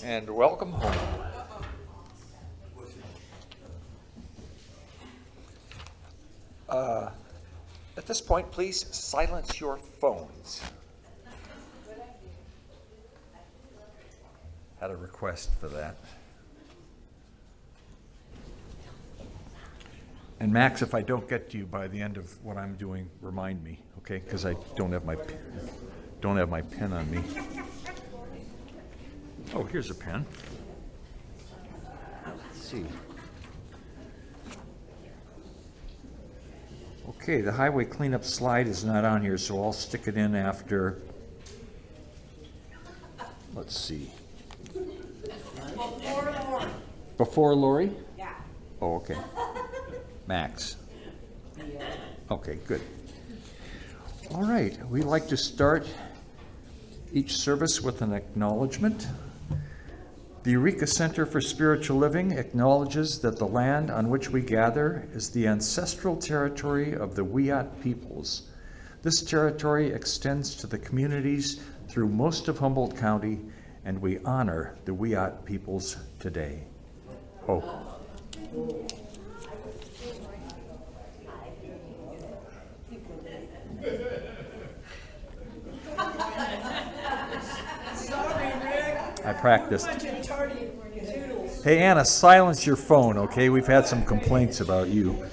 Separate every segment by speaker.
Speaker 1: and welcome home. At this point, please silence your phones. Had a request for that. And Max, if I don't get to you by the end of what I'm doing, remind me, okay? Because I don't have my pen on me. Oh, here's a pen. Let's see. Okay, the highway cleanup slide is not on here, so I'll stick it in after. Let's see.
Speaker 2: Before Lori.
Speaker 1: Before Lori?
Speaker 2: Yeah.
Speaker 1: Oh, okay. Max. Okay, good. All right, we like to start each service with an acknowledgement. The Eureka Center for Spiritual Living acknowledges that the land on which we gather is the ancestral territory of the Wiyot peoples. This territory extends to the communities through most of Humboldt County, and we honor the Wiyot peoples today. Oh.
Speaker 2: Sorry, Rick.
Speaker 1: I practiced.
Speaker 2: Toodles.
Speaker 1: Hey, Anna, silence your phone, okay? We've had some complaints about you.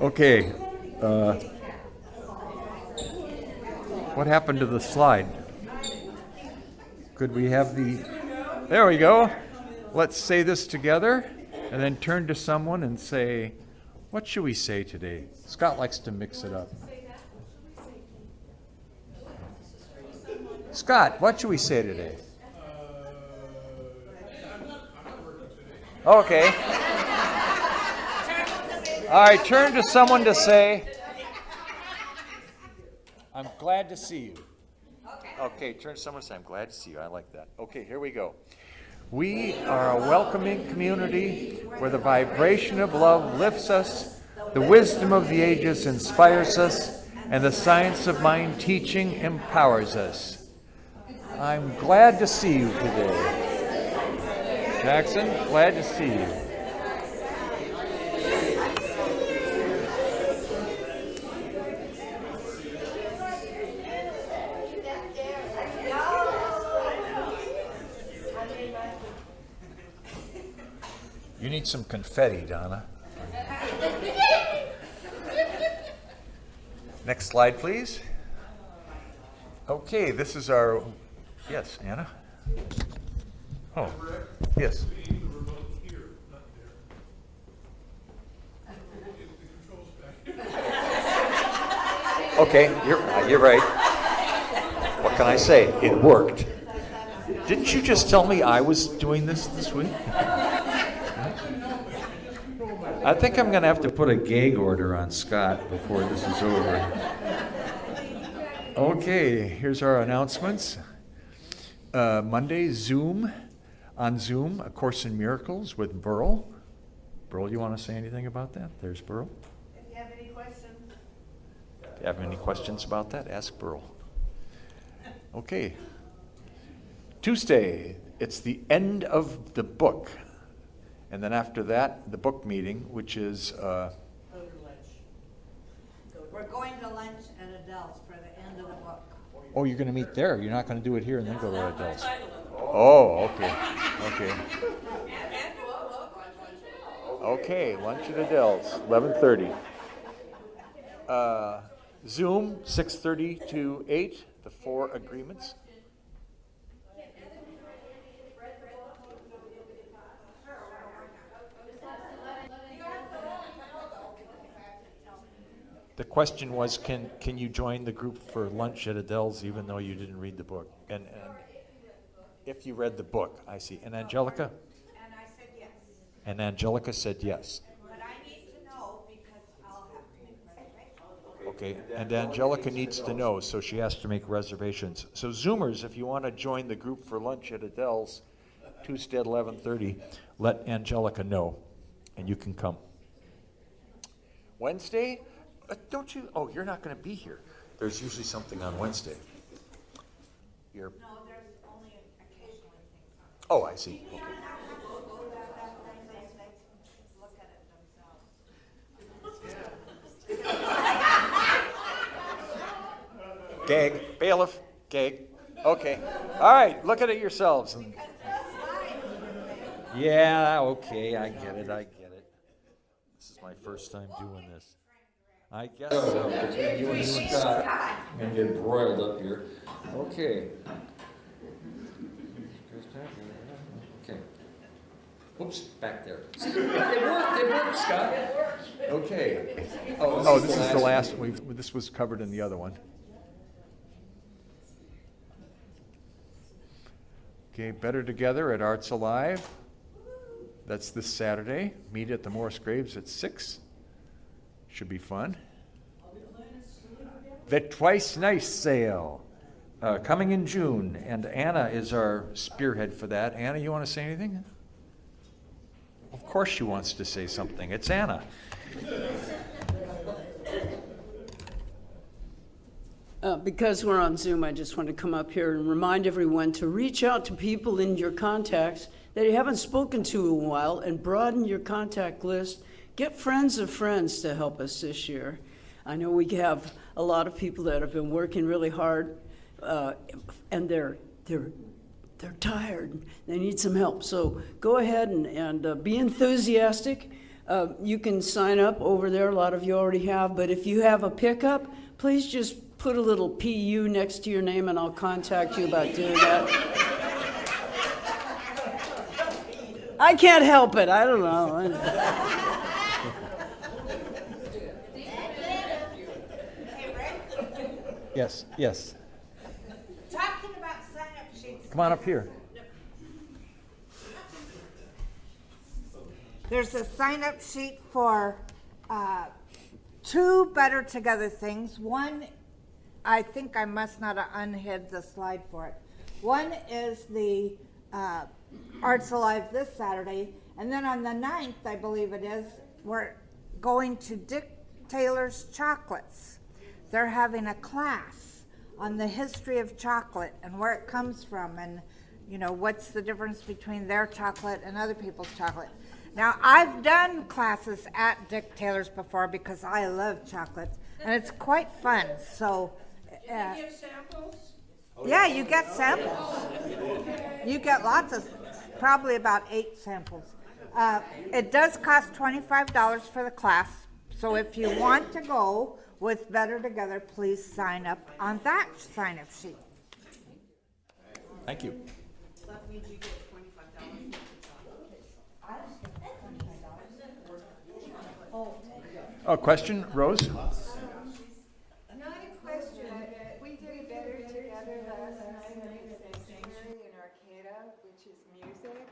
Speaker 1: Okay. What happened to the slide? Could we have the... There we go. Let's say this together, and then turn to someone and say, what should we say today? Scott likes to mix it up. Scott, what should we say today? Okay. All right, turn to someone to say, I'm glad to see you. Okay, turn to someone and say, I'm glad to see you. I like that. Okay, here we go. We are a welcoming community where the vibration of love lifts us, the wisdom of the ages inspires us, and the science of mind teaching empowers us. I'm glad to see you today. Jackson, glad to see you. You need some confetti, Donna. Next slide, please. Okay, this is our... Yes, Anna? Oh, yes. Okay, you're right. What can I say? It worked. Didn't you just tell me I was doing this week? I think I'm going to have to put a gag order on Scott before this is over. Okay, here's our announcements. Monday, on Zoom, A Course in Miracles with Burl. Burl, you want to say anything about that? There's Burl.
Speaker 2: If you have any questions.
Speaker 1: If you have any questions about that, ask Burl. Okay. Tuesday, it's the end of the book. And then after that, the book meeting, which is...
Speaker 2: Go to lunch. We're going to lunch at Adele's for the end of the book.
Speaker 1: Oh, you're going to meet there. You're not going to do it here and then go to Adele's. Oh, okay. Okay. Okay, lunch at Adele's, 11:30. Zoom, 6:30 to 8, the 4 agreements. The question was, can you join the group for lunch at Adele's even though you didn't read the book? And if you read the book, I see. And Angelica?
Speaker 2: And I said yes.
Speaker 1: And Angelica said yes.
Speaker 2: But I need to know because I'll have to make reservations.
Speaker 1: Okay, and Angelica needs to know, so she has to make reservations. So Zoomers, if you want to join the group for lunch at Adele's, Tuesday at 11:30, let Angelica know, and you can come. Wednesday? Don't you? Oh, you're not going to be here. There's usually something on Wednesday.
Speaker 2: No, there's only
Speaker 1: Oh, I see. Okay.
Speaker 2: Look at it themselves.
Speaker 1: Gag, bailiff, gag. Okay. All right, look at it yourselves. Yeah, okay, I get it. This is my first time doing this. I guess so. Between you and Scott, I'm gonna get broiled up here. Okay. Okay. Oops, back there. It worked, Scott. Okay. Oh, this is the last, this was covered in the other one. Okay, Better Together at Arts Alive. That's this Saturday. Meet at the Morris Graves at 6. Should be fun. The Twice Nice Sale, coming in June, and Anna is our spearhead for that. Anna, you want to say anything? Of course she wants to say something. It's Anna.
Speaker 3: Because we're on Zoom, I just want to come up here and remind everyone to reach out to people in your contacts that you haven't spoken to in a while and broaden your contact list. Get friends of friends to help us this year. I know we have a lot of people that have been working really hard, and they're tired. They need some help. So go ahead and be enthusiastic. You can sign up over there. A lot of you already have. But if you have a pickup, please just put a little PU next to your name, and I'll contact you about doing that. I can't help it. I don't know.
Speaker 1: Yes.
Speaker 2: Talking about sign-up sheets.
Speaker 1: Come on up here.
Speaker 2: There's a sign-up sheet for 2 Better Together things. One, I think I must not have unhid the slide for it. One is the Arts Alive this Saturday, and then on the 9th, I believe it is, we're going to Dick Taylor's Chocolates. They're having a class on the history of chocolate and where it comes from, and what's the difference between their chocolate and other people's chocolate. Now, I've done classes at Dick Taylor's before because I love chocolates, and it's quite fun. So,
Speaker 3: Did you give samples?
Speaker 2: yeah, you get samples. You get lots of, probably about 8 samples. It does cost $25 for the class. So if you want to go with Better Together, please sign up on that sign-up sheet.
Speaker 1: Thank you.
Speaker 3: That means you get $25.
Speaker 1: Oh, question, Rose?
Speaker 4: Not a question. We did a Better Together last night at the Sanctuary in Arcata, which is music.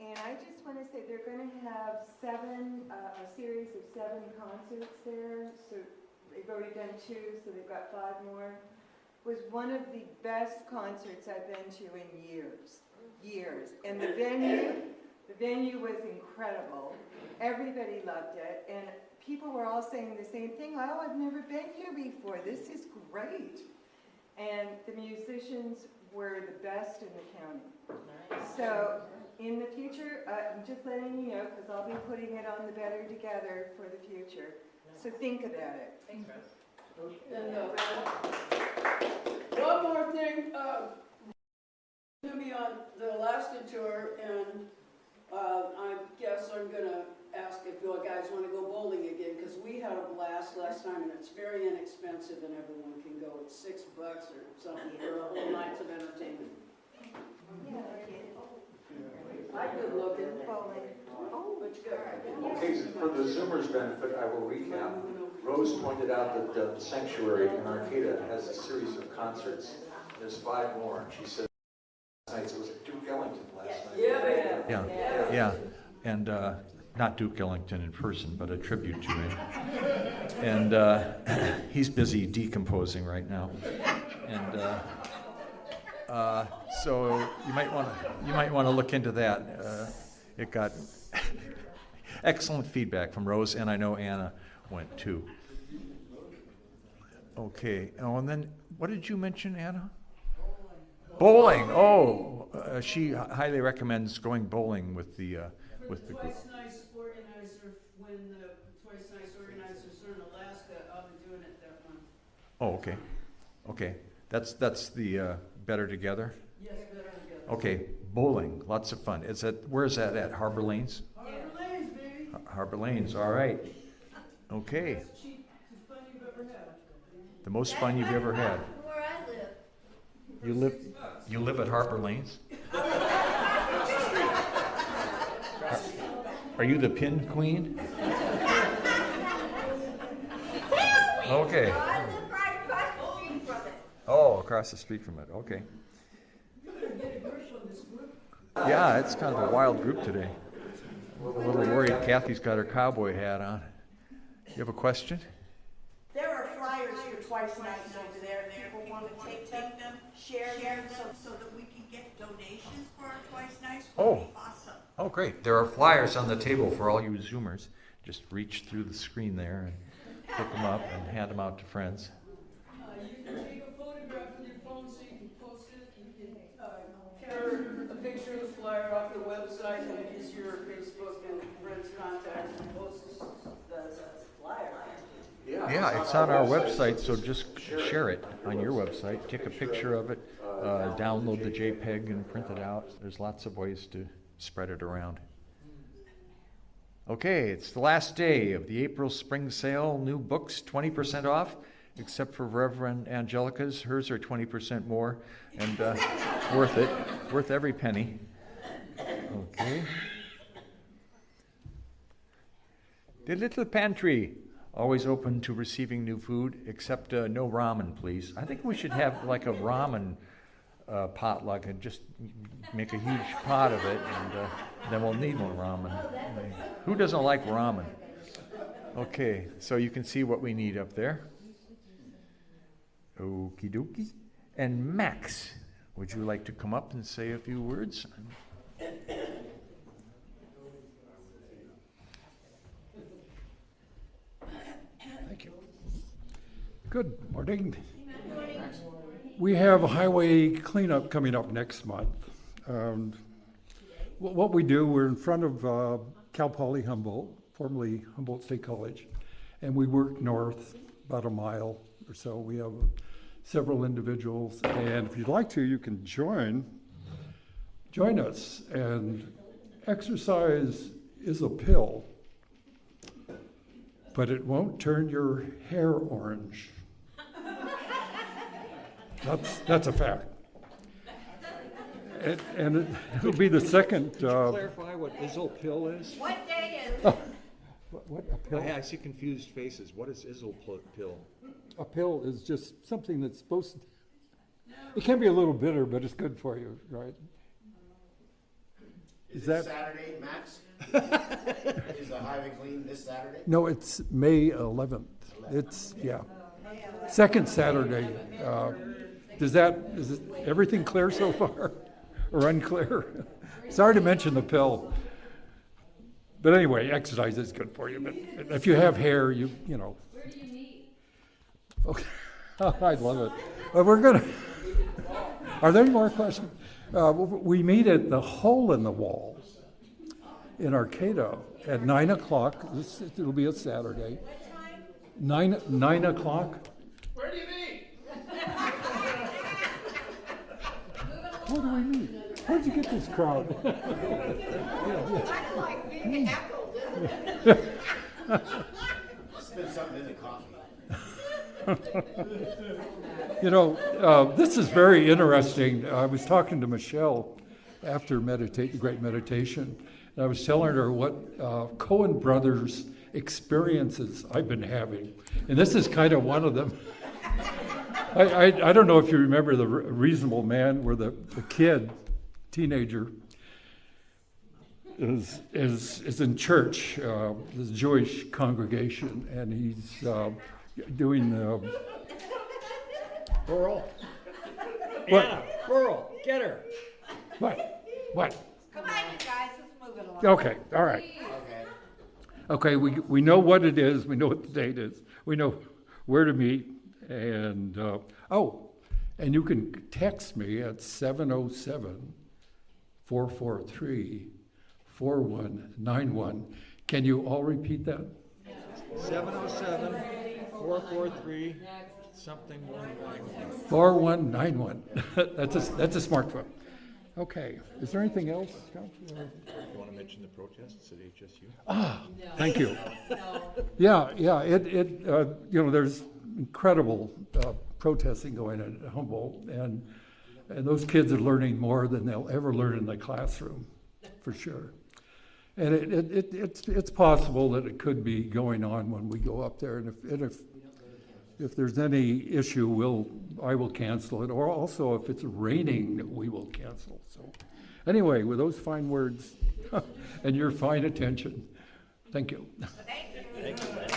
Speaker 4: And I just want to say they're going to have a series of 7 concerts there. So they've already done 2, so they've got 5 more. It was one of the best concerts I've been to in years. And the venue was incredible. Everybody loved it. And people were all saying the same thing. Oh, I've never been here before. This is great. And the musicians were the best in the county. So in the future, I'm just letting you know, because I'll be putting it on the Better Together for the future. So think about it.
Speaker 3: Thanks, Rose. And one more thing, to me on the Alaska tour, and I guess I'm gonna ask if you guys want to go bowling again, because we had a blast last time, and it's very inexpensive, and everyone can go. It's $6 or something for a whole night of entertainment. I good looking. Oh, but you got.
Speaker 1: Okay, for the Zoomers' benefit, I will recap. Rose pointed out that the Sanctuary in Arcata has a series of concerts. There's 5 more, and she said last night, so it was at Duke Ellington last night. Yeah. And not Duke Ellington in person, but a tribute to him. And he's busy decomposing right now. And so you might want to look into that. It got excellent feedback from Rose, and I know Anna went too. Okay. Oh, and then what did you mention, Anna? Bowling. Oh, she highly recommends going bowling with the
Speaker 3: For the
Speaker 1: group.
Speaker 3: Twice Nice organizer, when the Twice Nice organizers are in Alaska, I'll be doing it that month.
Speaker 1: Oh, okay. Okay. That's the Better Together?
Speaker 3: Yes, better together.
Speaker 1: Okay, bowling, lots of fun. Where is that at? Harbor Lanes?
Speaker 3: Harbor Lanes, baby.
Speaker 1: Harbor Lanes, all right. Okay,
Speaker 3: That's cheap, the fun you've ever had.
Speaker 1: the most fun you've ever had.
Speaker 5: Where I live.
Speaker 1: You live at Harbor Lanes? Are you the pin queen? Okay.
Speaker 5: I live right across the street from it.
Speaker 1: Oh, across the street from it, okay.
Speaker 3: You better get a grip on this group.
Speaker 1: Yeah, it's kind of a wild group today. A little worried Kathy's got her cowboy hat on. You have a question?
Speaker 6: There are flyers for Twice Nights over there, if people want to take them, share them, so that we can get donations for our Twice Nights. Would
Speaker 1: Oh.
Speaker 6: be awesome.
Speaker 1: Oh, great. There are flyers on the table for all you Zoomers. Just reach through the screen there and pick them up and hand them out to friends.
Speaker 3: You can take a photograph with your phone so you can post it. You can capture a picture of the flyer off the website and use your Facebook and friends' contacts and post the flyer.
Speaker 1: Yeah, it's on our website, so just share it on your website. Take a picture of it, download the JPEG and print it out. There's lots of ways to spread it around. Okay, it's the last day of the April spring sale. New books, 20% off, except for Rev Angelica's. Hers are 20% more, and worth it, worth every penny. Okay. The Little Pantry, always open to receiving new food, except no ramen, please. I think we should have like a ramen potluck and just make a huge pot of it, and then we'll need more ramen. Who doesn't like ramen? Okay, so you can see what we need up there. Okie dokie. And Max, would you like to come up and say a few words?
Speaker 7: Thank you. Good morning. We have a highway cleanup coming up next month. What we do, we're in front of Cal Poly Humboldt, formerly Humboldt State College, and we work north about a mile or so. We have several individuals, and if you'd like to, you can join us. And exercise is a pill, but it won't turn your hair orange. That's a fact. And it'll be the second.
Speaker 1: Clarify what Izzle pill is?
Speaker 5: What day is it?
Speaker 7: What a pill?
Speaker 1: I see confused faces. What is Izzle pill?
Speaker 7: A pill is just something that's supposed to. It can be a little bitter, but it's good for you, right?
Speaker 8: Is it Saturday, Max? Is the highway clean this Saturday?
Speaker 7: No, it's May 11th. It's second Saturday. Is everything clear so far, or unclear? Sorry to mention the pill, but anyway, exercise is good for you. But if you have hair, you know.
Speaker 5: Where do you meet?
Speaker 7: Okay, I love it. But we're gonna. Are there any more questions? We meet at the Hole in the Wall in Arcata at 9 o'clock. It'll be a Saturday.
Speaker 5: What time?
Speaker 7: 9 o'clock.
Speaker 8: Where do you meet?
Speaker 7: Where do we meet? Where'd you get this crowd?
Speaker 5: Kind of like being heckled, isn't it?
Speaker 8: Spit something in the coffee.
Speaker 7: You know, this is very interesting. I was talking to Michelle after the Great Meditation, and I was telling her what Coen Brothers experiences I've been having, and this is kind of one of them. I don't know if you remember the Reasonable Man, where the teenager, is in church, this Jewish congregation, and he's doing
Speaker 1: Burl.
Speaker 7: what?
Speaker 1: Anna, Burl, get her.
Speaker 7: What?
Speaker 2: Come on, you guys, let's move it along.
Speaker 7: Okay, all right. Okay, we know what it is. We know what the date is. We know where to meet. And and you can text me at 707-444-8255. 443-4191. Can you all repeat that?
Speaker 1: 707-443 something 191.
Speaker 7: 4191. That's a smartphone. Okay. Is there anything else, Scott?
Speaker 8: You want to mention the protests at HSU?
Speaker 7: Thank you. Yeah. There's incredible protesting going on at Humboldt, and those kids are learning more than they'll ever learn in the classroom, for sure. And it's possible that it could be going on when we go up there, and if there's any issue, I will cancel it, or also if it's raining, we will cancel. So, anyway, with those fine words and your fine attention, thank you.
Speaker 8: Thank you, man.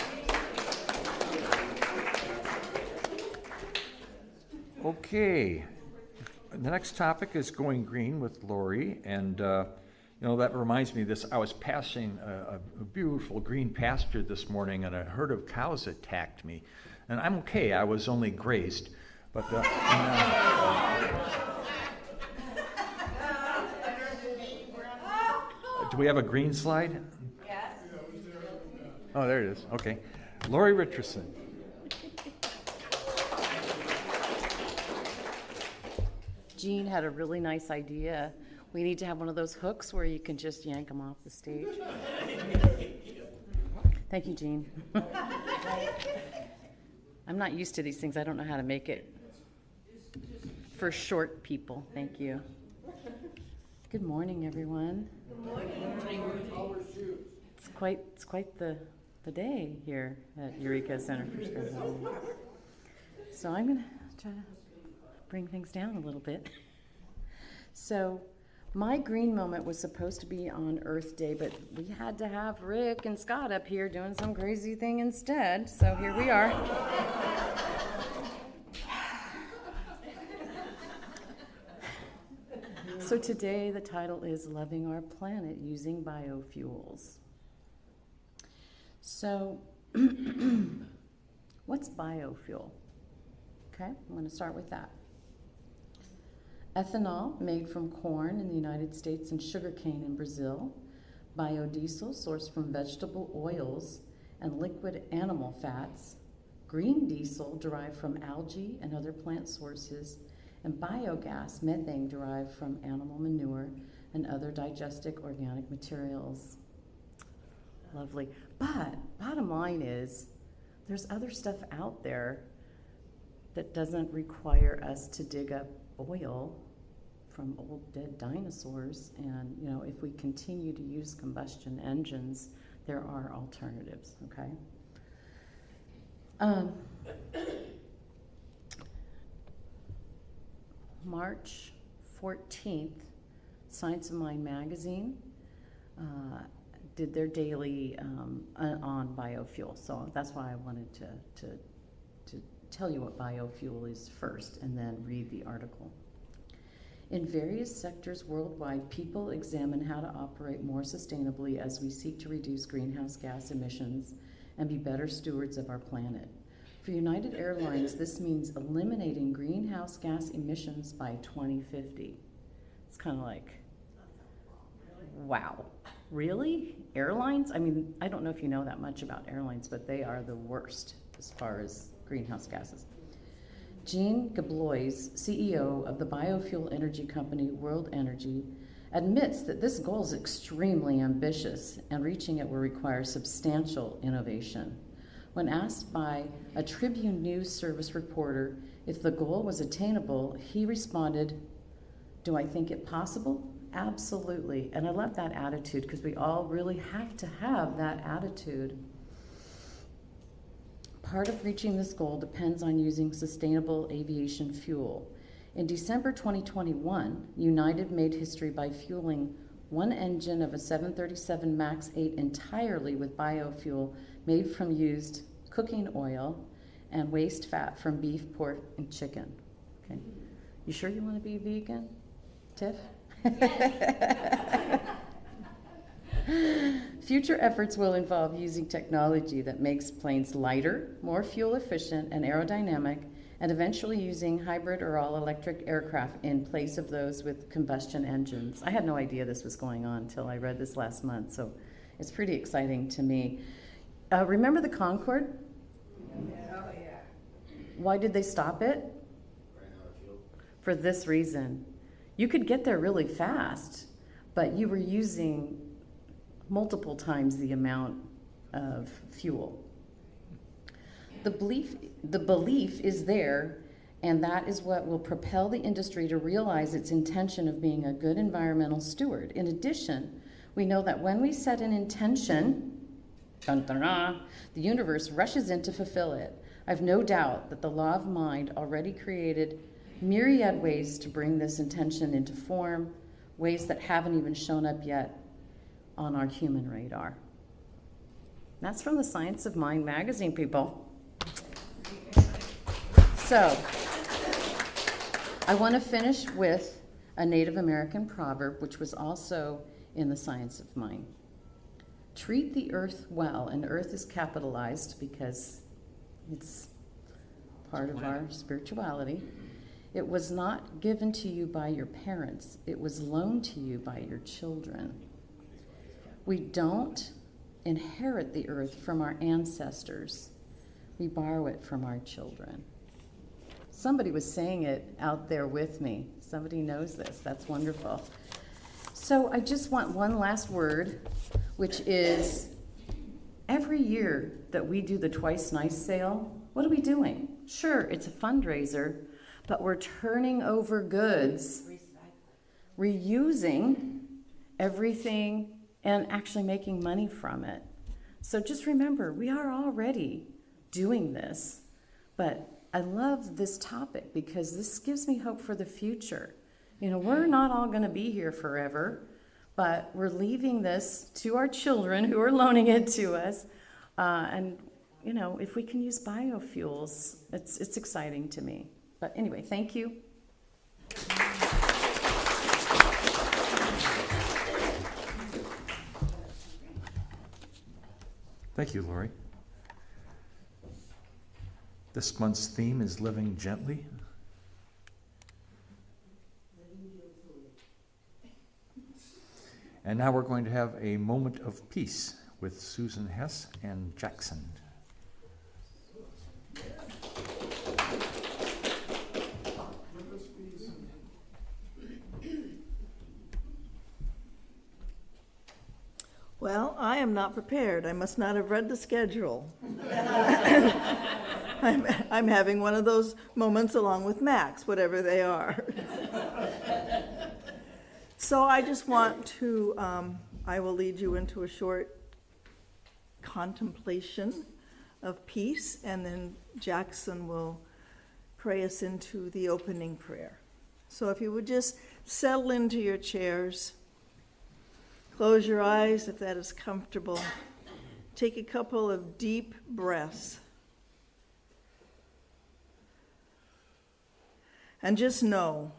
Speaker 1: Okay, the next topic is going green with Lori, and that reminds me of this. I was passing a beautiful green pasture this morning, and a herd of cows attacked me. And I'm okay, I was only grazed. But do we have a green slide?
Speaker 5: Yes.
Speaker 1: Oh, there it is. Okay. Lori Richardson.
Speaker 9: Jean had a really nice idea. We need to have one of those hooks where you can just yank them off the stage. Thank you, Jean. I'm not used to these things. I don't know how to make it for short people. Thank you. Good morning, everyone. Good morning. It's quite the day here at Eureka Center for Spirituality. So I'm going to try to bring things down a little bit. So my green moment was supposed to be on Earth Day, but we had to have Rick and Scott up here doing some crazy thing instead. So here we are. So today the title is Loving Our Planet Using Biofuels. So what's biofuel? Okay, I'm going to start with that. Ethanol made from corn in the United States and sugarcane in Brazil, biodiesel sourced from vegetable oils and liquid animal fats, green diesel derived from algae and other plant sources, and biogas, methane derived from animal manure and other digestic organic materials. Lovely. But bottom line is, there's other stuff out there that doesn't require us to dig up oil from old dead dinosaurs, and if we continue to use combustion engines, there are alternatives. Okay. March 14th, Science of Mind magazine did their daily on biofuel, so that's why I wanted to tell you what biofuel is first and then read the article. In various sectors worldwide, people examine how to operate more sustainably as we seek to reduce greenhouse gas emissions and be better stewards of our planet. For United Airlines, this means eliminating greenhouse gas emissions by 2050. It's kind of like, wow, really? Airlines? I mean, I don't know if you know that much about airlines, but they are the worst as far as greenhouse gases. Jean Gablois, CEO of the biofuel energy company World Energy, admits that this goal is extremely ambitious and reaching it will require substantial innovation. When asked by a Tribune News Service reporter if the goal was attainable, he responded, "Do I think it possible? Absolutely." And I love that attitude because we all really have to have that attitude. Part of reaching this goal depends on using sustainable aviation fuel. In December 2021, United made history by fueling one engine of a 737 MAX 8 entirely with biofuel made from used cooking oil and waste fat from beef, pork, and chicken. Okay. You sure you want to be vegan, Tiff? Future efforts will involve using technology that makes planes lighter, more fuel efficient, and aerodynamic, and eventually using hybrid or all-electric aircraft in place of those with combustion engines. I had no idea this was going on until I read this last month, so it's pretty exciting to me. Remember the Concorde?
Speaker 5: Oh, yeah.
Speaker 9: Why did they stop it?
Speaker 8: Ran out of fuel.
Speaker 9: For this reason. You could get there really fast, but you were using multiple times the amount of fuel. The belief is there, and that is what will propel the industry to realize its intention of being a good environmental steward. In addition, we know that when we set an intention, dun, dun, dun, the universe rushes in to fulfill it. I've no doubt that the law of mind already created myriad ways to bring this intention into form, ways that haven't even shown up yet on our human radar. That's from the Science of Mind magazine, people. So, I want to finish with a Native American proverb, which was also in the Science of Mind. Treat the earth well, and earth is capitalized because it's part of our spirituality. It was not given to you by your parents. It was loaned to you by your children. We don't inherit the earth from our ancestors. We borrow it from our children. Somebody was saying it out there with me. Somebody knows this. That's wonderful. So I just want one last word, which is every year that we do the Twice Nice sale, what are we doing? Sure, it's a fundraiser, but we're turning over goods, reusing everything, and actually making money from it. So just remember, we are already doing this, but I love this topic because this gives me hope for the future. You know, we're not all going to be here forever, but we're leaving this to our children who are loaning it to us. And, you know, if we can use biofuels, it's exciting to me. But anyway, thank you.
Speaker 1: Thank you, Lori. This month's theme is Living Gently. And now we're going to have a moment of peace with Susan Hesse and Jackson.
Speaker 10: Well, I am not prepared. I must not have read the schedule. I'm having one of those moments along with Max, whatever they are. So I just want to, I will lead you into a short contemplation of peace, and then Jackson will pray us into the opening prayer. So if you would just settle into your chairs, close your eyes if that is comfortable. Take a couple of deep breaths. And just know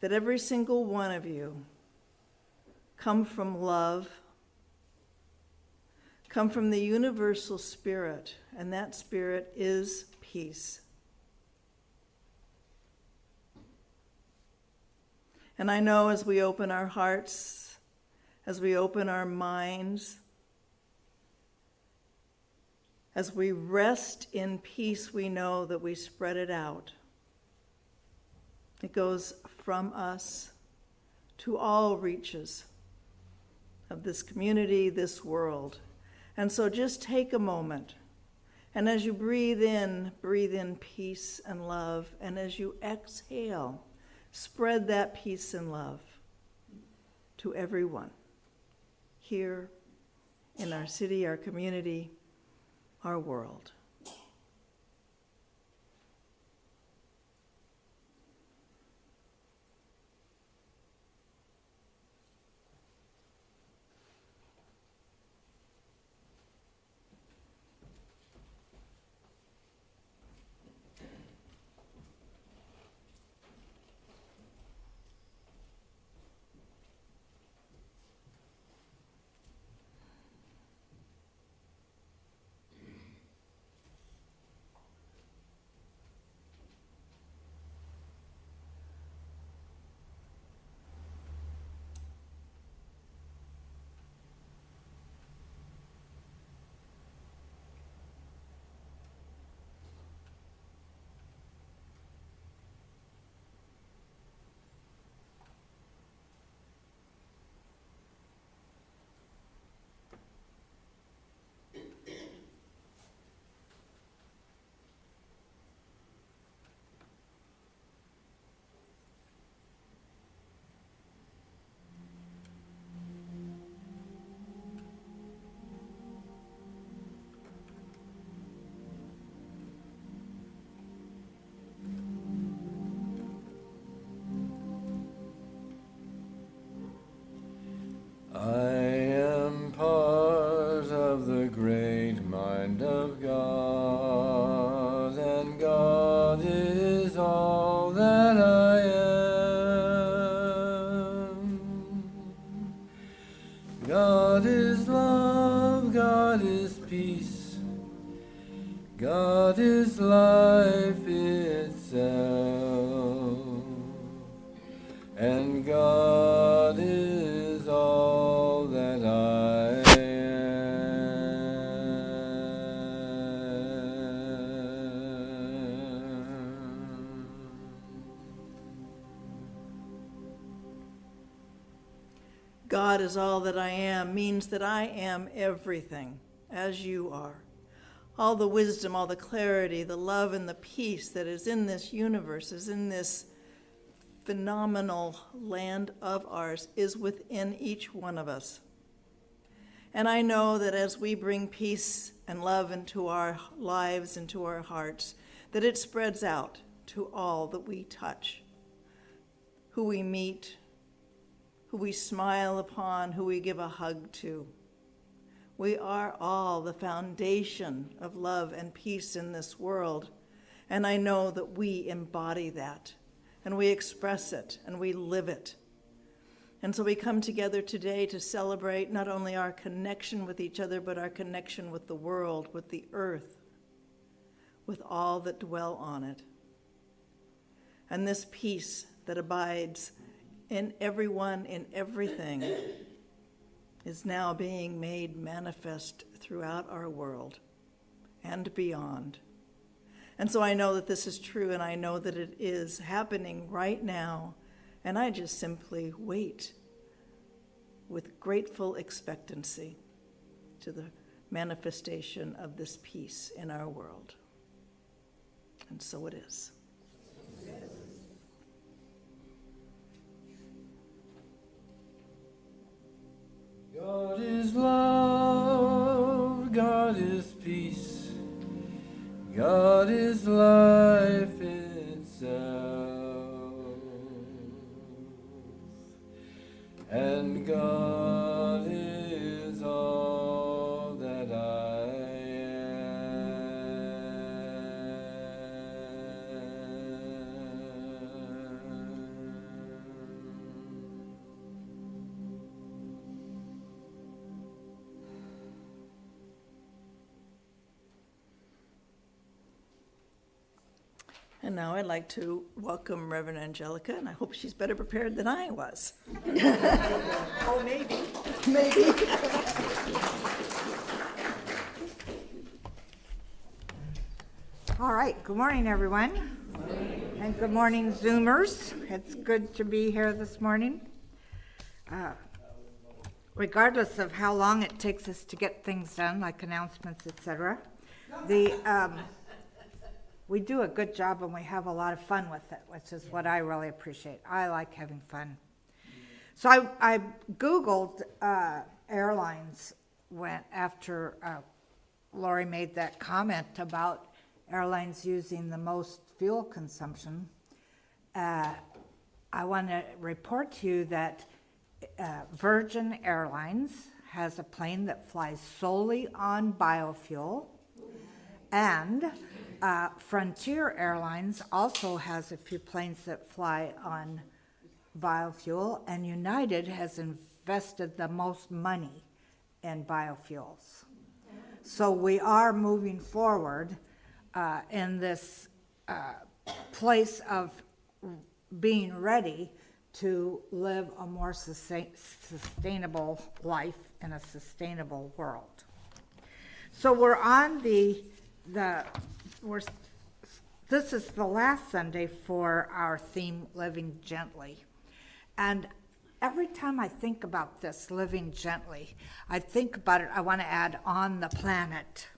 Speaker 10: that every single one of you come from love, come from the universal spirit, and that spirit is peace. And I know as we open our hearts, as we open our minds, as we rest in peace, we know that we spread it out. It goes from us to all reaches of this community, this world. And so just take a moment. And as you breathe in peace and love. And as you exhale, spread that peace and love to everyone here in our city, our community, our world.
Speaker 11: I am part of the great mind of God, and God is all that I am. God is love, God is peace, God is life itself, and God is all that I am.
Speaker 10: God is all that I am means that I am everything, as you are. All the wisdom, all the clarity, the love, and the peace that is in this universe, is in this phenomenal land of ours, is within each one of us. And I know that as we bring peace and love into our lives, into our hearts, that it spreads out to all that we touch, who we meet, who we smile upon, who we give a hug to. We are all the foundation of love and peace in this world, and I know that we embody that, and we express it, and we live it. And so we come together today to celebrate not only our connection with each other, but our connection with the world, with the earth, with all that dwell on it. And this peace that abides in everyone, in everything, is now being made manifest throughout our world and beyond. And so I know that this is true, and I know that it is happening right now, and I just simply wait with grateful expectancy to the manifestation of this peace in our world. And so it is.
Speaker 11: God is love, God is peace, God is life itself, and God is all that I
Speaker 10: And now I'd like to welcome Rev Angelica, and I hope she's better prepared than I was.
Speaker 2: Oh, maybe.
Speaker 10: Maybe.
Speaker 2: All right, good morning, everyone. Good morning. And good morning, Zoomers. It's good to be here this morning. Regardless of how long it takes us to get things done, like announcements, etc., we do a good job and we have a lot of fun with it, which is what I really appreciate. I like having fun. So I Googled airlines after Lori made that comment about airlines using the most fuel consumption. I want to report to you that Virgin Airlines has a plane that flies solely on biofuel, and Frontier Airlines also has a few planes that fly on biofuel, and United has invested the most money in biofuels. So we are moving forward in this place of being ready to live a more sustainable life in a sustainable world. So we're on this is the last Sunday for our theme, Living Gently. And every time I think about this, living gently, I think about it, I want to add on the planet.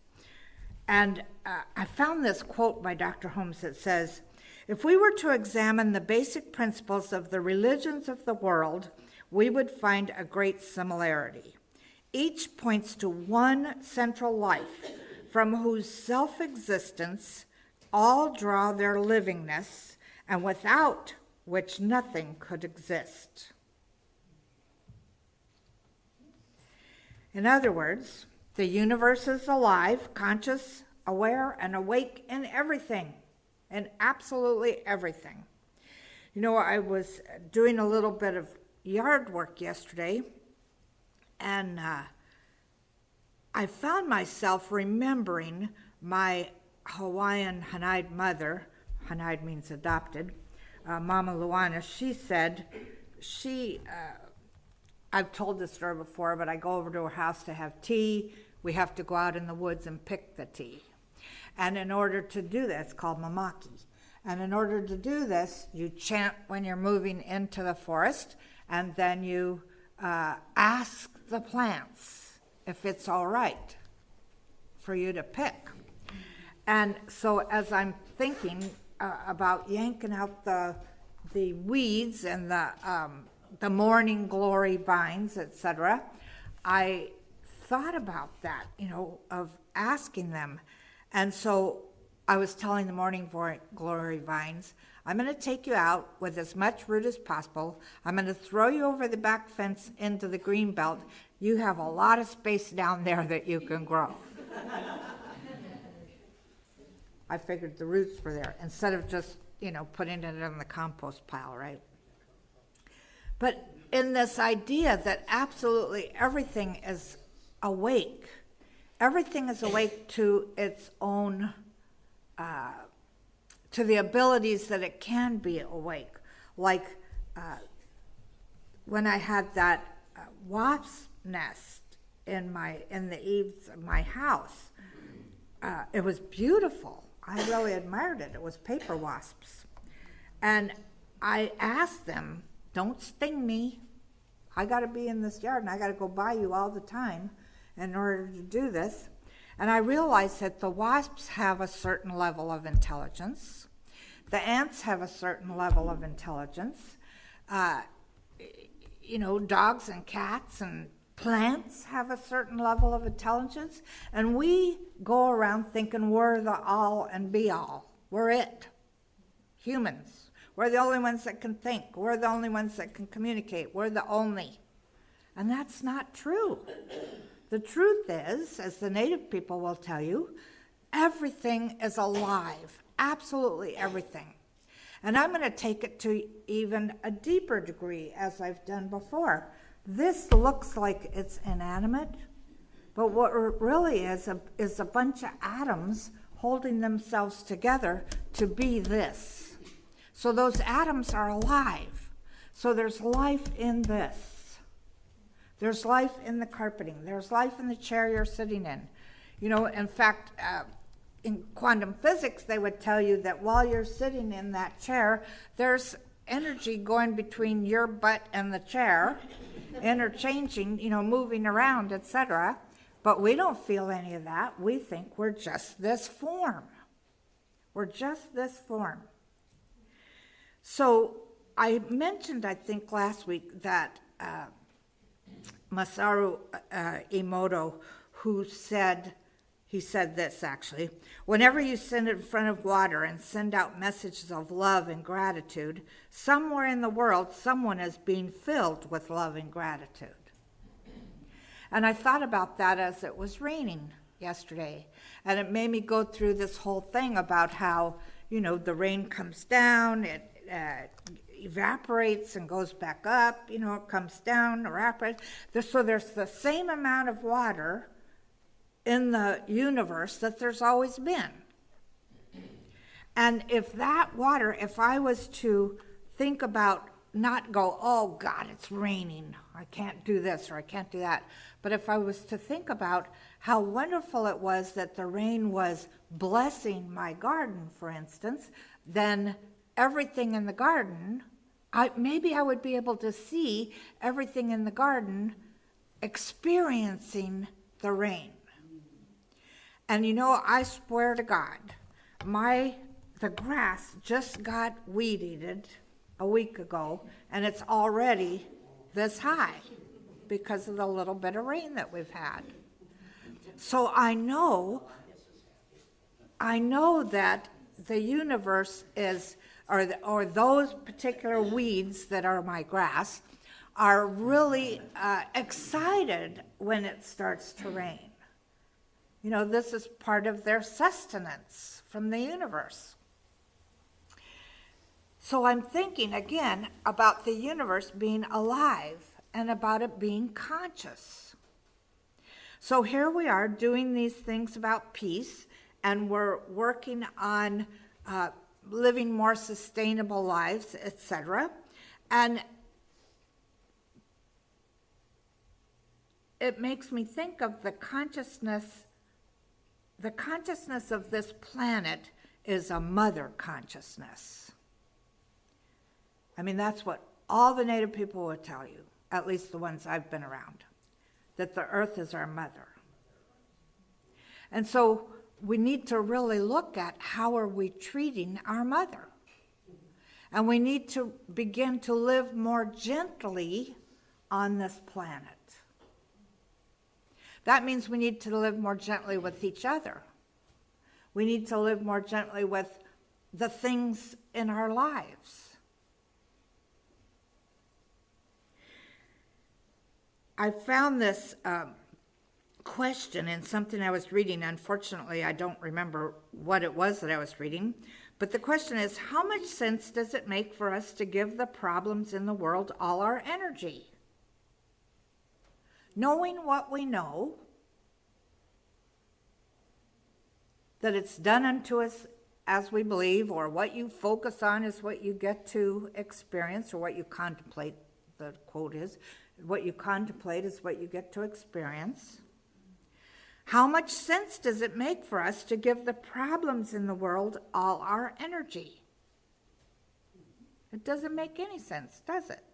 Speaker 2: And I found this quote by Dr. Holmes that says, "If we were to examine the basic principles of the religions of the world, we would find a great similarity. Each points to one central life from whose self-existence all draw their livingness, and without which nothing could exist." In other words, the universe is alive, conscious, aware, and awake in everything, in absolutely everything. You know, I was doing a little bit of yard work yesterday, and I found myself remembering my Hawaiian Hanaid mother. Hanaid means adopted. Mama Luana, she said, I've told this story before, but I go over to her house to have tea. We have to go out in the woods and pick the tea. And in order to do that, it's called mamaki. And in order to do this, you chant when you're moving into the forest, and then you ask the plants if it's all right for you to pick. And so as I'm thinking about yanking out the weeds and the morning glory vines, etc., I thought about that, you know, of asking them. And so I was telling the morning glory vines, I'm going to take you out with as much root as possible. I'm going to throw you over the back fence into the green belt. You have a lot of space down there that you can grow. I figured the roots were there instead of just, you know, putting it in the compost pile, right? But in this idea that absolutely everything is awake, everything is awake to its own, to the abilities that it can be awake. Like when I had that wasp nest in the eaves of my house, it was beautiful. I really admired it. It was paper wasps. And I asked them, don't sting me. I got to be in this yard and I got to go by you all the time in order to do this. And I realized that the wasps have a certain level of intelligence. The ants have a certain level of intelligence. You know, dogs and cats and plants have a certain level of intelligence. And we go around thinking we're the all and be all. We're it. Humans. We're the only ones that can think. We're the only ones that can communicate. We're the only. And that's not true. The truth is, as the native people will tell you, everything is alive. Absolutely everything. And I'm going to take it to even a deeper degree, as I've done before. This looks like it's inanimate, but what it really is a bunch of atoms holding themselves together to be this. So those atoms are alive. So there's life in this. There's life in the carpeting. There's life in the chair you're sitting in. You know, in fact, in quantum physics, they would tell you that while you're sitting in that chair, there's energy going between your butt and the chair, interchanging, you know, moving around, etc. But we don't feel any of that. We think we're just this form. We're just this form. So I mentioned, I think last week, that Masaru Emoto, he said this actually, whenever you sit in front of water and send out messages of love and gratitude, somewhere in the world, someone is being filled with love and gratitude. And I thought about that as it was raining yesterday. And it made me go through this whole thing about how, you know, the rain comes down, it evaporates and goes back up, you know, it comes down, evaporates. So there's the same amount of water in the universe that there's always been. And if that water, if I was to think about, not go, oh God, it's raining, I can't do this or I can't do that, but if I was to think about how wonderful it was that the rain was blessing my garden, for instance, then everything in the garden, maybe I would be able to see everything in the garden experiencing the rain. And you know, I swear to God, the grass just got weed-eated a week ago, and it's already this high because of the little bit of rain that we've had. So I know that the universe is, or those particular weeds that are my grass, are really excited when it starts to rain. You know, this is part of their sustenance from the universe. So I'm thinking again about the universe being alive and about it being conscious. So here we are doing these things about peace, and we're working on living more sustainable lives, etc. And it makes me think of the consciousness of this planet is a mother consciousness. I mean, that's what all the Native people would tell you, at least the ones I've been around, that the earth is our mother. And so we need to really look at how are we treating our mother. And we need to begin to live more gently on this planet. That means we need to live more gently with each other. We need to live more gently with the things in our lives. I found this question in something I was reading. Unfortunately, I don't remember what it was that I was reading. But the question is, how much sense does it make for us to give the problems in the world all our energy? Knowing what we know, that it's done unto us as we believe, or what you focus on is what you get to experience, or what you contemplate, the quote is, what you contemplate is what you get to experience. How much sense does it make for us to give the problems in the world all our energy? It doesn't make any sense, does it?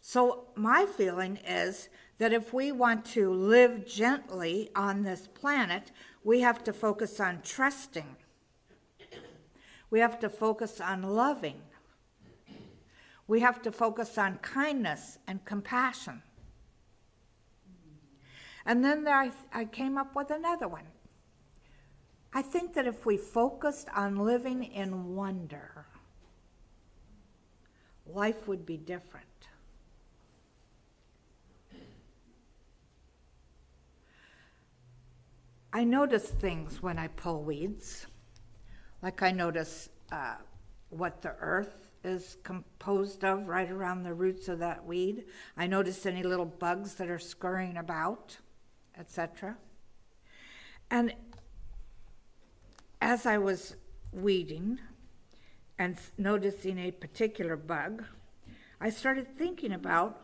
Speaker 2: So my feeling is that if we want to live gently on this planet, we have to focus on trusting. We have to focus on loving. We have to focus on kindness and compassion. And then I came up with another one. I think that if we focused on living in wonder, life would be different. I notice things when I pull weeds. Like I notice what the earth is composed of right around the roots of that weed. I notice any little bugs that are scurrying about, etc. And as I was weeding and noticing a particular bug, I started thinking about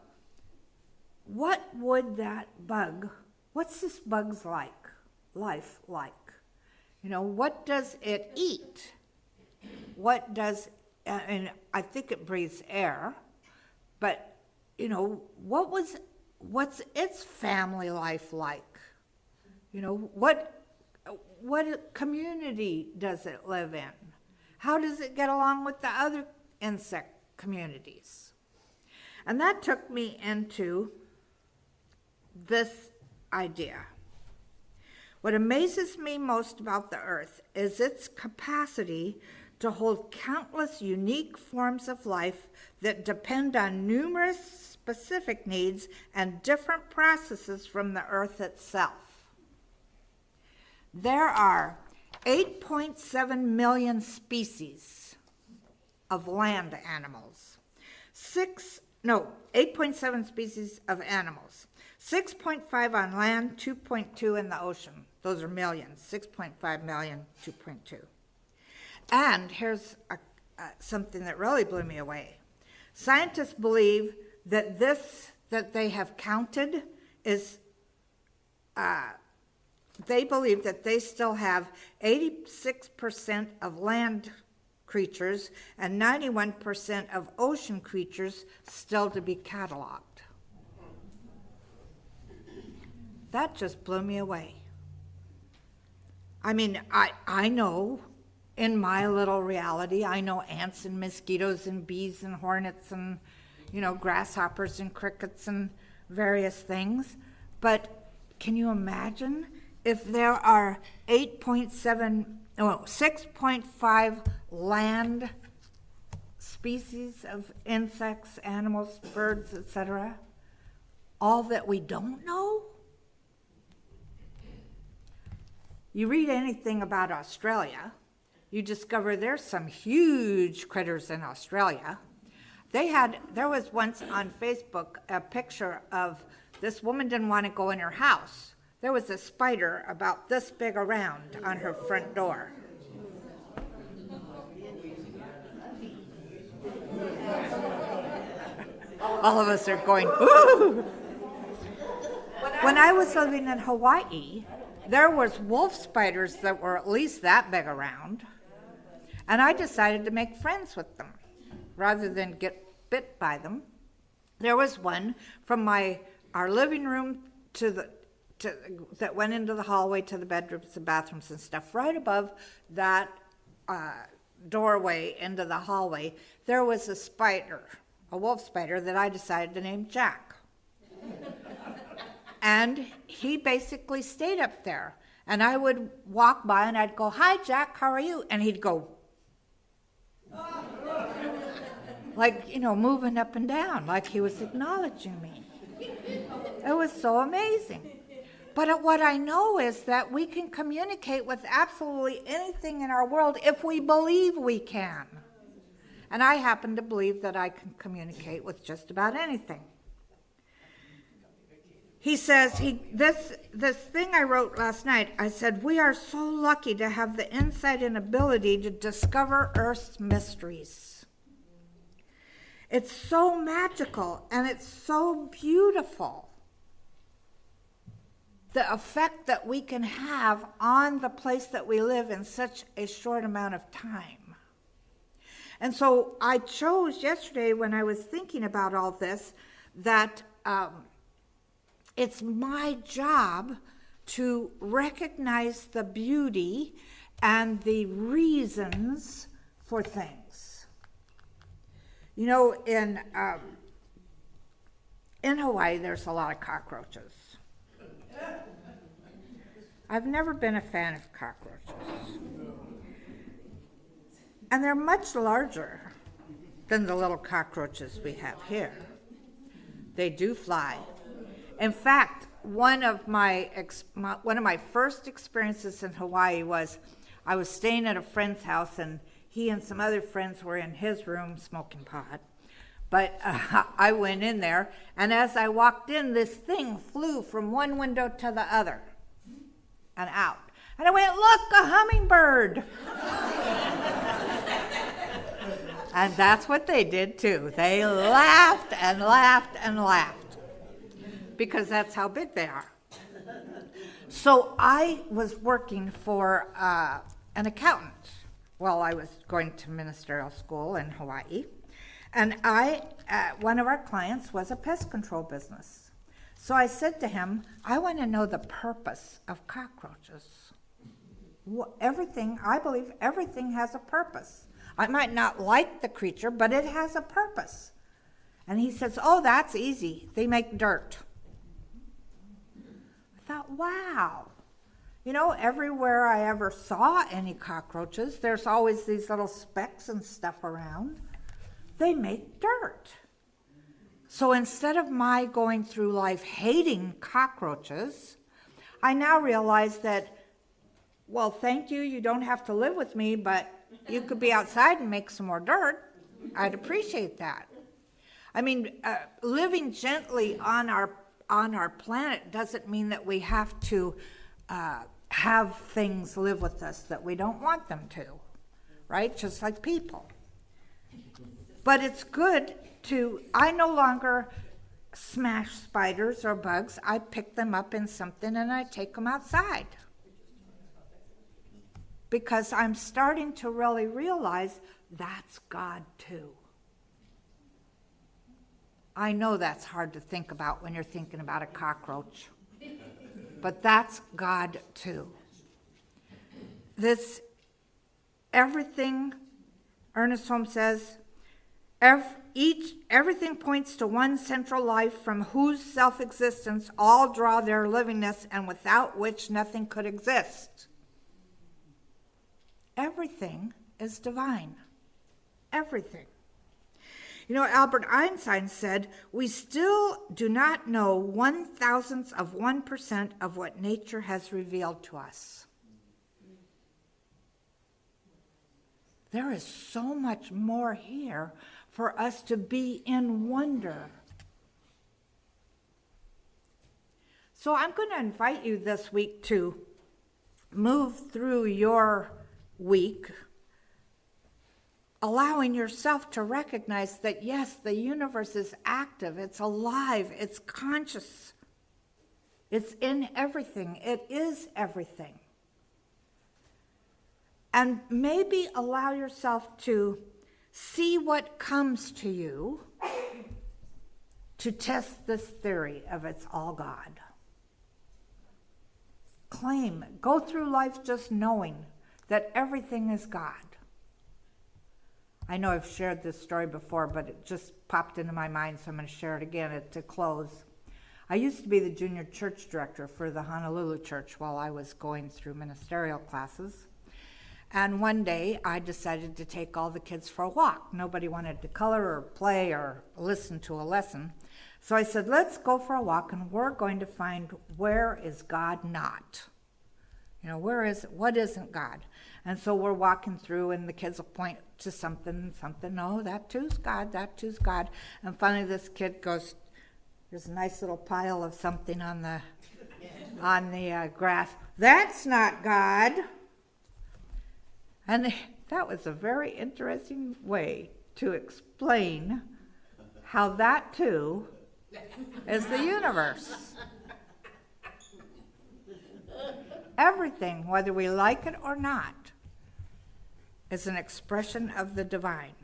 Speaker 2: what would that bug, what's this bug's life like? You know, what does it eat? What does, and I think it breathes air, but, you know, what's its family life like? You know, what community does it live in? How does it get along with the other insect communities? And that took me into this idea. What amazes me most about the earth is its capacity to hold countless unique forms of life that depend on numerous specific needs and different processes from the earth itself. There are 8.7 million species of land animals. 8.7 species of animals. 6.5 on land, 2.2 in the ocean. Those are millions, 6.5 million, 2.2. And here's something that really blew me away. Scientists believe that that they have counted is, they believe that they still have 86% of land creatures and 91% of ocean creatures still to be cataloged. That just blew me away. I mean, I know in my little reality, I know ants and mosquitoes and bees and hornets and, you know, grasshoppers and crickets and various things. But can you imagine if there are 6.5 land species of insects, animals, birds, etc.? All that we don't know? You read anything about Australia, you discover there's some huge critters in Australia. There was once on Facebook a picture of this woman didn't want to go in her house. There was a spider about this big around on her front door. All of us are going, ooh! When I was living in Hawaii, there was wolf spiders that were at least that big around, and I decided to make friends with them rather than get bit by them. There was one from our living room that went into the hallway to the bedrooms and bathrooms and stuff. Right above that doorway into the hallway, there was a spider, a wolf spider that I decided to name Jack. And he basically stayed up there. And I would walk by and I'd go, "Hi, Jack, how are you?" And he'd go, like, moving up and down, like he was acknowledging me. It was so amazing. But what I know is that we can communicate with absolutely anything in our world if we believe we can. And I happen to believe that I can communicate with just about anything. He says, this thing I wrote last night, I said, we are so lucky to have the insight and ability to discover Earth's mysteries. It's so magical and it's so beautiful. The effect that we can have on the place that we live in such a short amount of time. And so I chose yesterday when I was thinking about all this that it's my job to recognize the beauty and the reasons for things. In Hawaii, there's a lot of cockroaches. I've never been a fan of cockroaches. And they're much larger than the little cockroaches we have here. They do fly. In fact, one of my first experiences in Hawaii was I was staying at a friend's house, and he and some other friends were in his room smoking pot. But I went in there, and as I walked in, this thing flew from one window to the other and out. And I went, "Look, a hummingbird!" And that's what they did too. They laughed and laughed and laughed, because that's how big they are. So I was working for an accountant while I was going to ministerial school in Hawaii. And one of our clients was a pest control business. So I said to him, "I want to know the purpose of cockroaches. I believe everything has a purpose. I might not like the creature, but it has a purpose." And he says, "Oh, that's easy. They make dirt." I thought, wow. Everywhere I ever saw any cockroaches, there's always these little specks and stuff around. They make dirt. So instead of my going through life hating cockroaches, I now realize that, well, thank you, you don't have to live with me, but you could be outside and make some more dirt. I'd appreciate that. I mean, living gently on our planet doesn't mean that we have to have things live with us that we don't want them to, right? Just like people. But it's good I no longer smash spiders or bugs. I pick them up in something and I take them outside. Because I'm starting to really realize that's God too. I know that's hard to think about when you're thinking about a cockroach, but that's God too. Everything, Ernest Holmes says, everything points to one central life from whose self-existence all draw their livingness and without which nothing could exist. Everything is divine. Everything. You know, Albert Einstein said, we still do not know 1/1000% of what nature has revealed to us. There is so much more here for us to be in wonder. So I'm going to invite you this week to move through your week, allowing yourself to recognize that, yes, the universe is active, it's alive, it's conscious, it's in everything, it is everything. And maybe allow yourself to see what comes to you to test this theory of it's all God. Claim, go through life just knowing that everything is God. I know I've shared this story before, but it just popped into my mind, so I'm going to share it again to close. I used to be the junior church director for the Honolulu church while I was going through ministerial classes. And one day I decided to take all the kids for a walk. Nobody wanted to color or play or listen to a lesson. So I said, let's go for a walk and we're going to find where is God not? You know, what isn't God? And so we're walking through and the kids will point to something, no, that too's God, that too's God. And finally this kid goes, there's a nice little pile of something on the grass. That's not God. And that was a very interesting way to explain how that too is the universe. Everything, whether we like it or not, is an expression of the divine,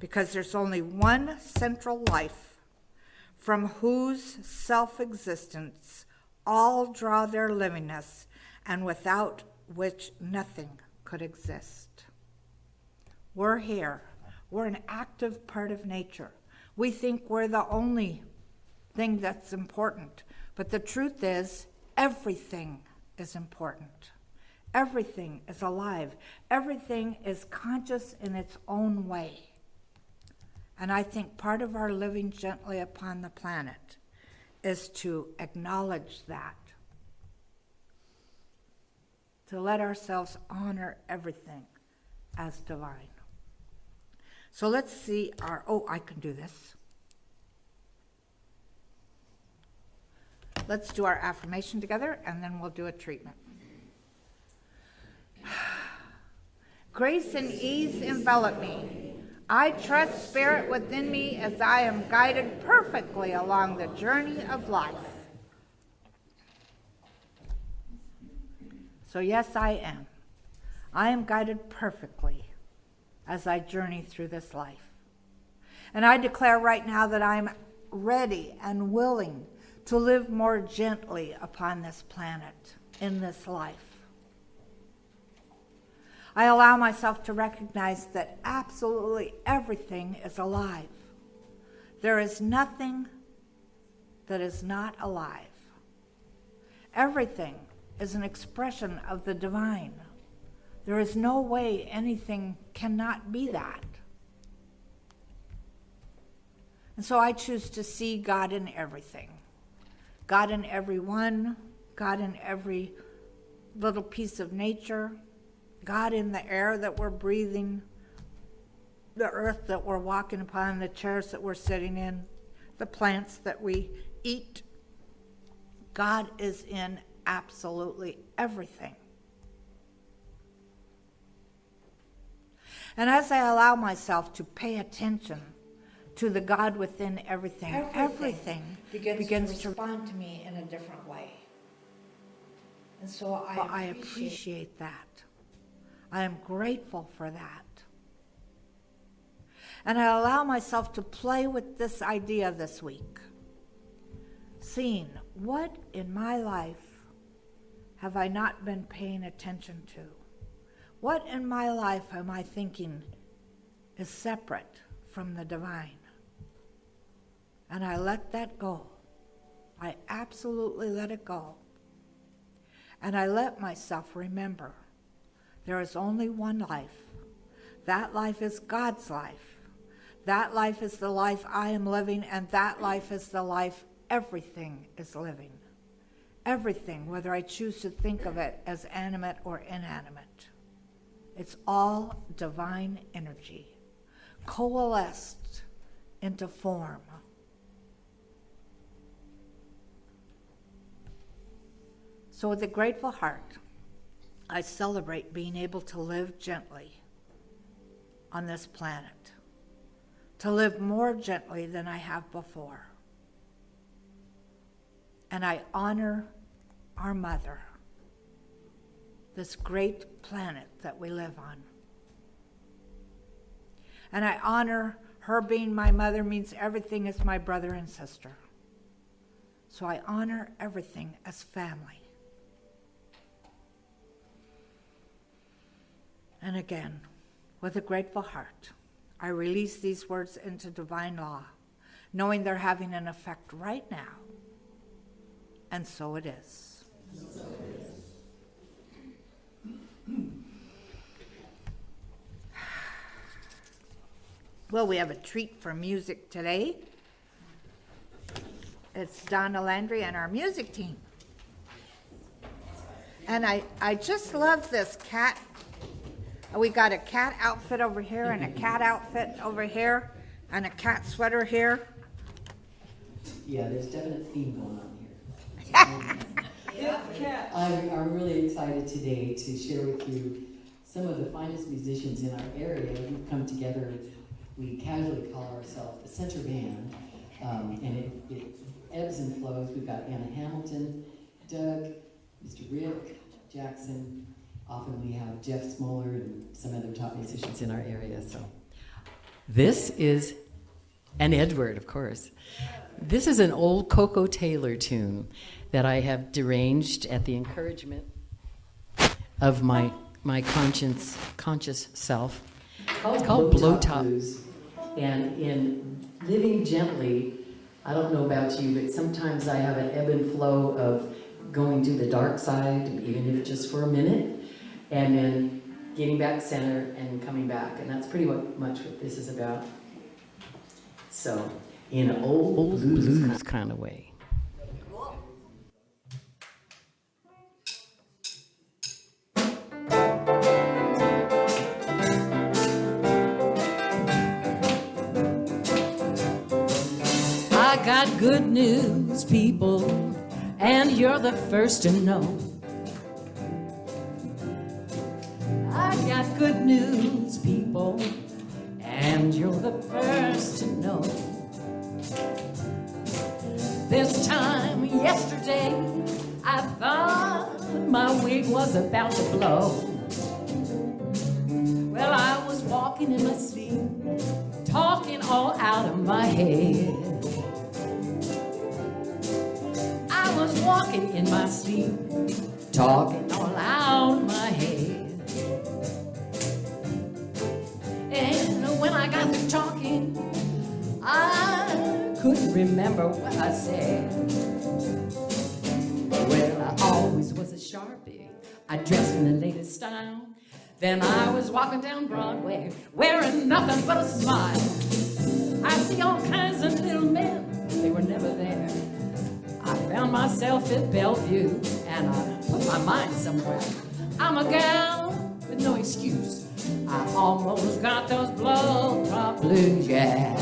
Speaker 2: because there's only one central life from whose self-existence all draw their livingness, and without which nothing could exist. We're here. We're an active part of nature. We think we're the only thing that's important, but the truth is everything is important. Everything is alive. Everything is conscious in its own way. And I think part of our living gently upon the planet is to acknowledge that, to let ourselves honor everything as divine. So let's see I can do this. Let's do our affirmation together, and then we'll do a treatment. Grace and ease envelop me. I trust Spirit within me as I am guided perfectly along the journey of life. So yes, I am. I am guided perfectly as I journey through this life. And I declare right now that I'm ready and willing to live more gently upon this planet, in this life. I allow myself to recognize that absolutely everything is alive. There is nothing that is not alive. Everything is an expression of the divine. There is no way anything cannot be that. And so I choose to see God in everything. God in everyone, God in every little piece of nature, God in the air that we're breathing, the earth that we're walking upon, the chairs that we're sitting in, the plants that we eat. God is in absolutely everything. And as I allow myself to pay attention to the God within everything begins to respond to me in a different way. And so I appreciate that. I am grateful for that. And I allow myself to play with this idea this week, seeing what in my life have I not been paying attention to? What in my life am I thinking is separate from the divine? And I let that go. I absolutely let it go. And I let myself remember there is only one life. That life is God's life. That life is the life I am living, and that life is the life everything is living. Everything, whether I choose to think of it as animate or inanimate. It's all divine energy, coalesced into form. So with a grateful heart, I celebrate being able to live gently on this planet, to live more gently than I have before. And I honor our mother, this great planet that we live on. And I honor her being my mother means everything is my brother and sister. So I honor everything as family. And again, with a grateful heart, I release these words into divine law, knowing they're having an effect right now. And so it is. Well, we have a treat for music today. It's Donna Landry and our music team. And I just love this cat. We got a cat outfit over here and a cat outfit over here and a cat sweater here.
Speaker 12: Yeah, there's definite theme going on here. I'm really excited today to share with you some of the finest musicians in our area. We've come together, we casually call ourselves the Center Band, and it ebbs and flows. We've got Anna Hamilton, Doug, Mr. Rick Jackson. Often we have Jeff Smoller and some other top musicians in our area. So this is, and Edward, of course. This is an old Coco Taylor tune that I have deranged at the encouragement of my conscious self. It's called Blowtop Blues. And in living gently, I don't know about you, but sometimes I have an ebb and flow of going to the dark side, even if just for a minute, and then getting back center and coming back. And that's pretty much what this is about. So, in an old blues kind of way. I got good news, people, and you're the first to know. I got good news, people, and you're the first to know. This time yesterday, I thought my wig was about to blow. Well, I was walking in my sleep, talking all out of my head. I was walking in my sleep, talking all out of my head. And when I got to talking, I couldn't remember what I said. Well, I always was a Sharpie. I dressed in the latest style. Then I was walking down Broadway, wearing nothing but a smile. I see all kinds of little men, they were never there. I found myself at Bellevue, and I put my mind somewhere. I'm a gal with no excuse. I almost got those blowtop blues, yeah.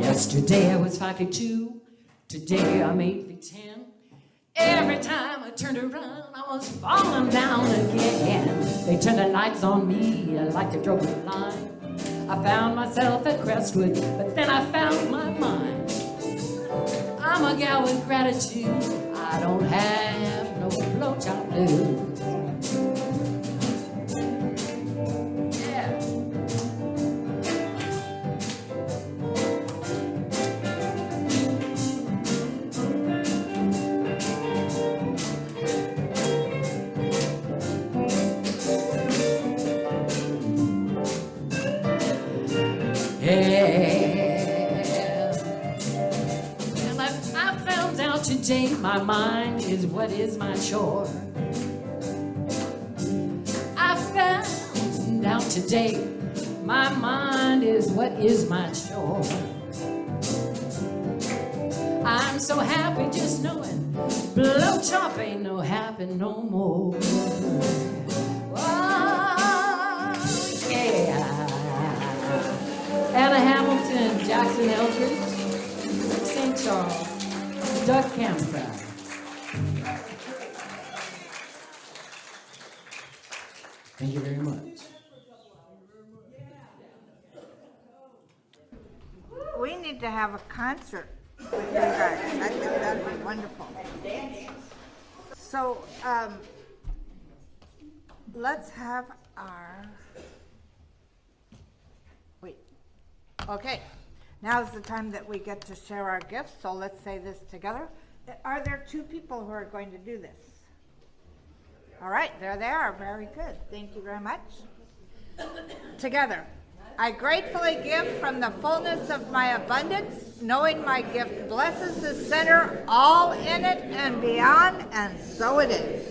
Speaker 12: Yesterday I was 5 feet 2, today I'm 8 feet 10. Every time I turned around, I was falling down again. They turned the lights on me like they drove the line. I found myself at Crestwood, but then I found my mind. I'm a gal with gratitude. I don't have no blowjob blues. Yeah. Well, I found out today my mind is what is my chore. I found out today my mind is what is my chore. I'm so happy just knowing blow chop ain't no happy no more. Oh, yeah. Anna Hamilton, Jackson Eldridge, St. Charles, Doug Campbell. Thank you very much.
Speaker 2: We need to have a concert with you guys. I think that'd be wonderful. So, let's have our, wait, okay. Now's the time that we get to share our gifts, so let's say this together. Are there two people who are going to do this? All right, there they are. Very good. Thank you very much. Together. I gratefully give from the fullness of my abundance, knowing my gift blesses the sinner, all in it and beyond, and so it is.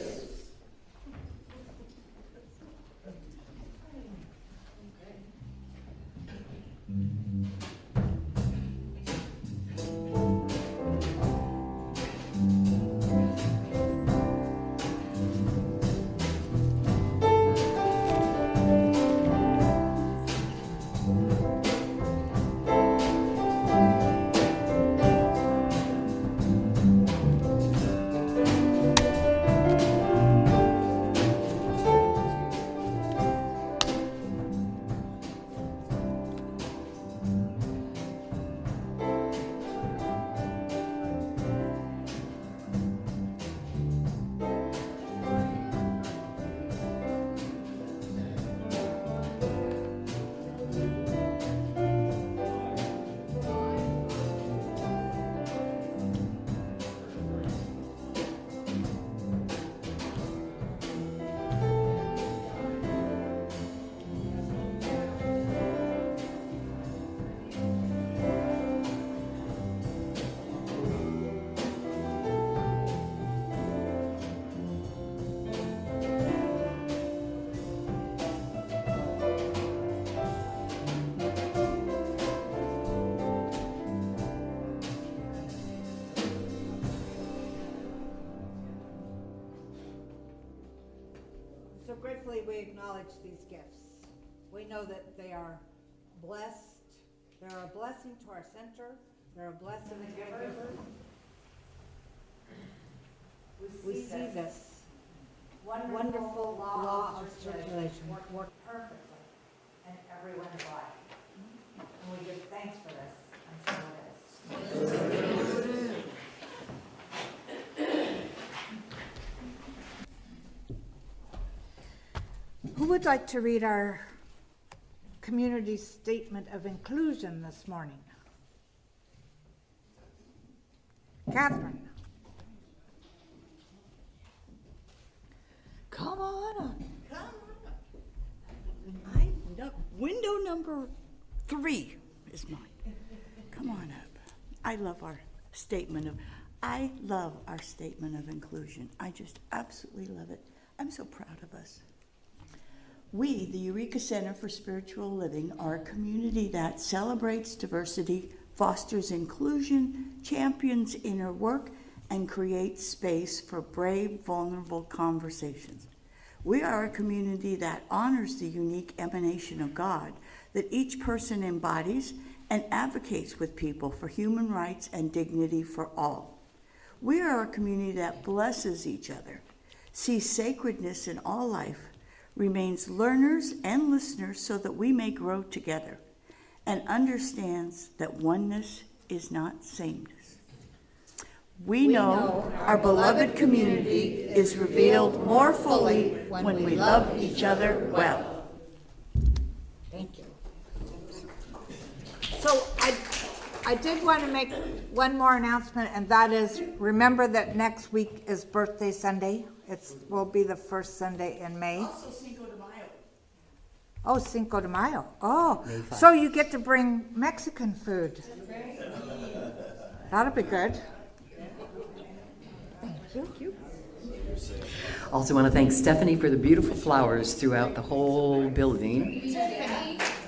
Speaker 2: So gratefully we acknowledge these gifts. We know that they are blessed. They're a blessing to our center. They're a blessing to givers. We see this wonderful law of circulation work perfectly in everyone's life. And we give thanks for this, and so it is. Who would like to read our community statement of inclusion this morning? Catherine.
Speaker 6: Come on up. Window number 3 is mine. Come on up. I love our statement of inclusion. I just absolutely love it. I'm so proud of us. We, the Eureka Center for Spiritual Living, are a community that celebrates diversity, fosters inclusion, champions inner work, and creates space for brave, vulnerable conversations. We are a community that honors the unique emanation of God that each person embodies and advocates with people for human rights and dignity for all. We are a community that blesses each other, sees sacredness in all life, remains learners and listeners so that we may grow together, and understands that oneness is not sameness. We know our beloved community is revealed more fully when we love each other well.
Speaker 2: Thank you. So I did want to make one more announcement, and that is, remember that next week is birthday Sunday. It will be the first Sunday in May.
Speaker 6: Also Cinco de Mayo.
Speaker 2: Oh, Cinco de Mayo. Oh, so you get to bring Mexican food. That'll be good. Thank you.
Speaker 12: Also want to thank Stephanie for the beautiful flowers throughout the whole building.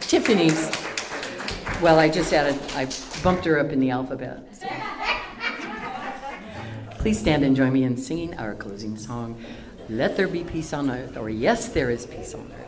Speaker 12: Tiffany's. Well, I bumped her up in the alphabet. Please stand and join me in singing our closing song, Let There Be Peace on Earth, or Yes, There Is Peace on Earth.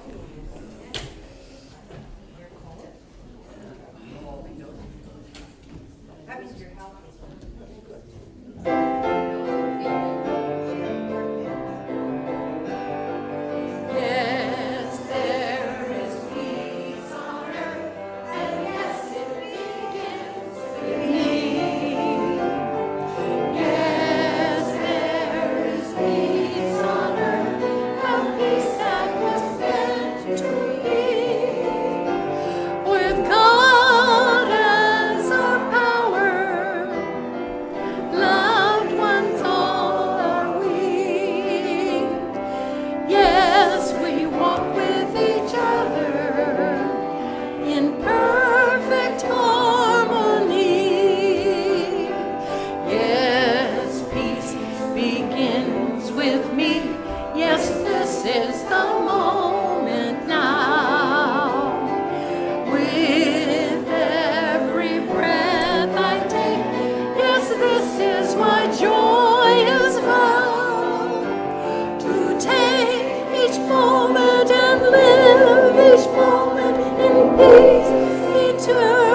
Speaker 13: moment in peace eternal.